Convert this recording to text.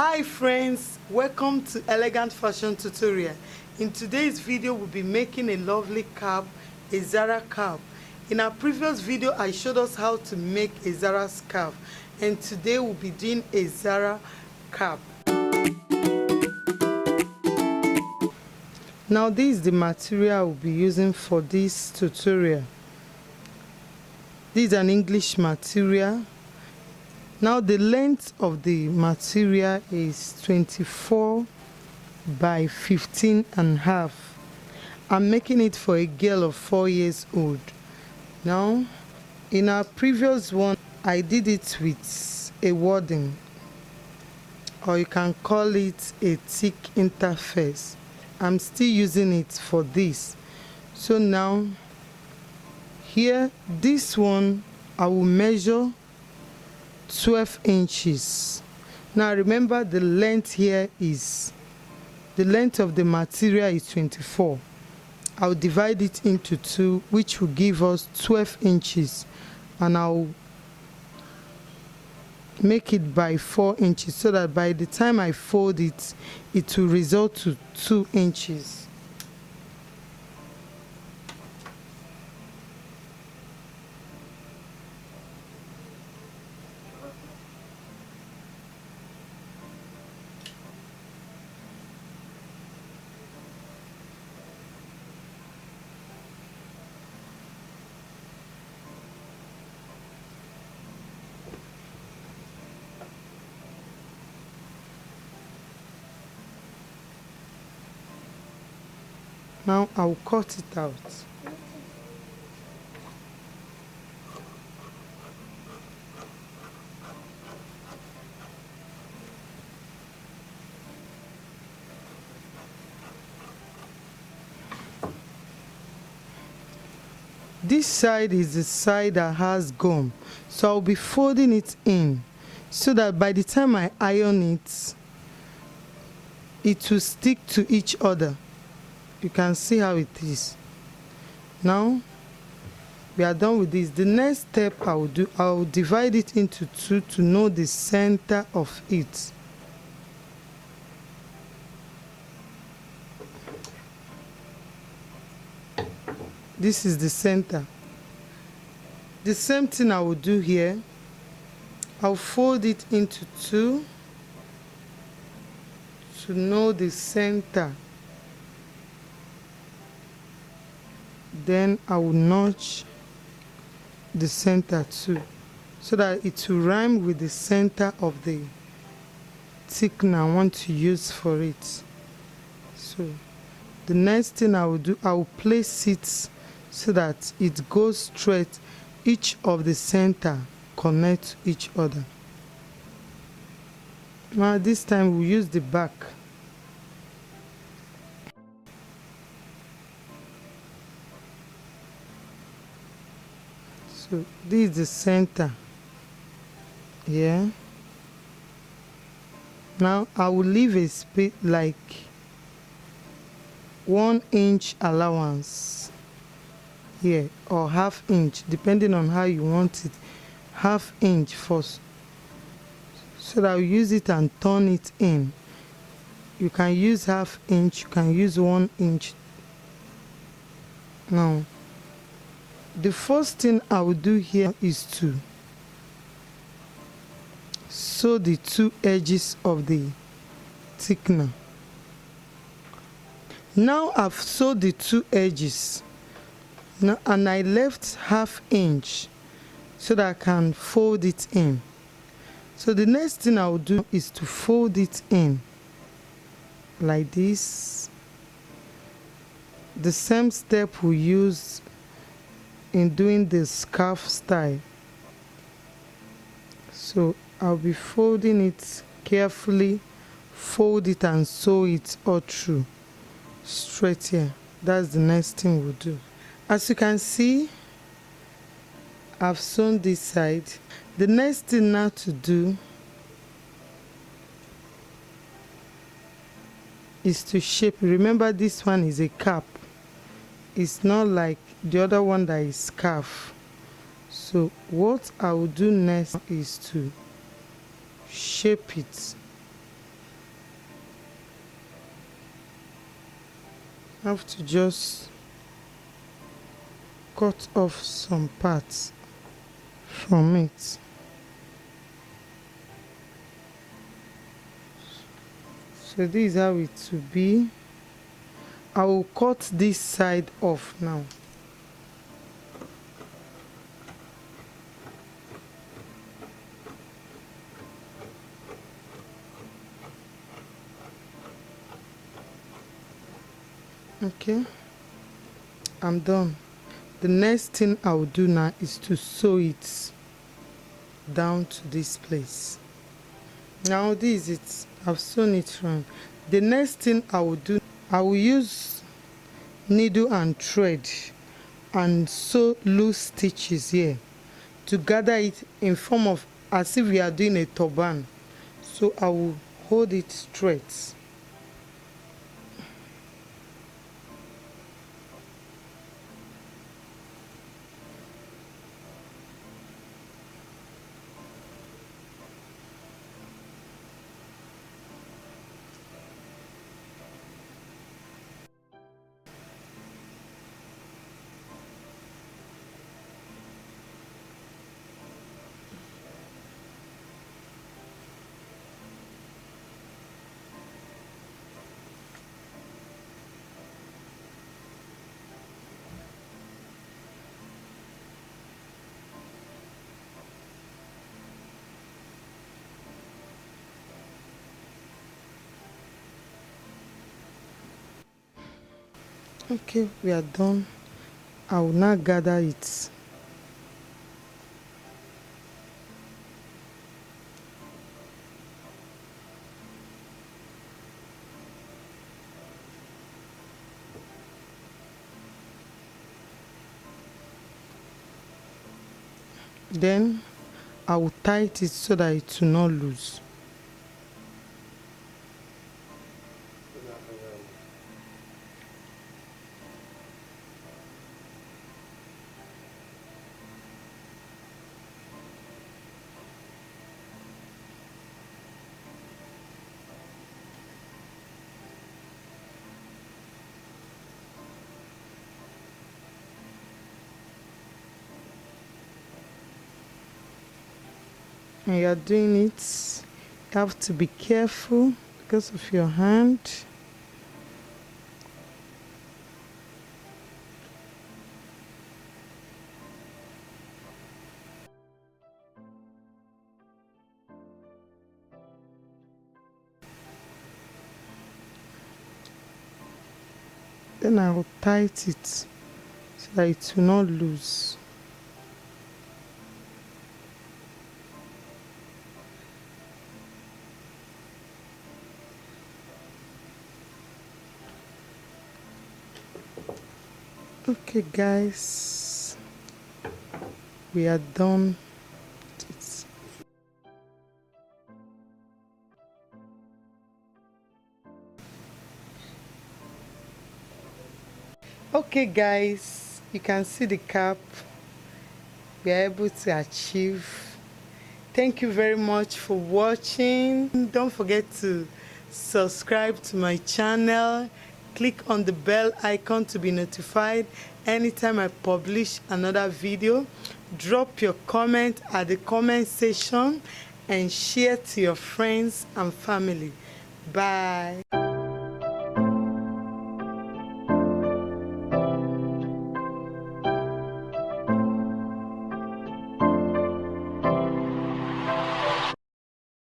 Hi friends, welcome to Elegant Fashion Tutorial. In today's video we'll be making a lovely cap, a Zahra cap. In our previous video I showed us how to make a Zahra scarf, and today we'll be doing a Zahra cap. Now this is the material we'll be using for this tutorial. This is an English material. Now the length of the material is 24 by 15 and a half. I'm making it for a girl of 4 years old. Now in our previous one I did it with a wadding, or you can call it a thick interface. I'm still using it for this. So now here, this one I will measure 12 inches. Now remember, the length here is, the length of the material is 24. I'll divide it into 2, which will give us 12 inches, and I'll make it by 4 inches so that by the time I fold it, it will result to 2 inches. Now I'll cut it out. This side is the side that has gum, so I'll be folding it in so that by the time I iron it, it will stick to each other. You can see how it is. Now we are done with this. The next step I will divide it into 2 to know the center of it. This is the center. The same thing I will do here. I'll fold it into 2 to know the center. Then I will notch the center too, so that it will rhyme with the center of the thickener I want to use for it. So the next thing I will do, I will place it so that it goes straight. Each of the center connect to each other. Now this time we'll use the back. So this is the center here. Now I will leave a space like 1 inch allowance here, or ½ inch, depending on how you want it. ½ inch first, so that I'll use it and turn it in. You can use ½ inch, you can use 1 inch. Now the first thing I will do here is to sew the 2 edges of the thickener. Now I've sewed the 2 edges. Now, and I left ½ inch so that I can fold it in. So the next thing I will do is to fold it in like this. The same step we use in doing the scarf style. So I'll be folding it carefully, fold it and sew it all through straight here. That's the next thing we'll do. As you can see, I've sewn this side. The next thing now to do is to shape. Remember, this one is a cap. It's not like the other one that is scarf. So what I will do next is to shape it. I have to just cut off some parts from it. So this is how it will be. I will cut this side off now. Okay, I'm done. The next thing I will do now is to sew it down to this place. Now this is it. I've sewn it round. The next thing I will do, I will use needle and thread and sew loose stitches here to gather it in form of as if we are doing a turban. So I will hold it straight. Okay, we are done. I will now gather it. Then I will tight it so that it will not loose. And you are doing it, you have to be careful because of your hand. Then I will tight it so that it will not loose. Okay guys, we are done. Okay guys, you can see the cap we are able to achieve. Thank you very much for watching. Don't forget to subscribe to my channel. Click on the bell icon to be notified anytime I publish another video. Drop your comment at the comment section and share to your friends and family. Bye.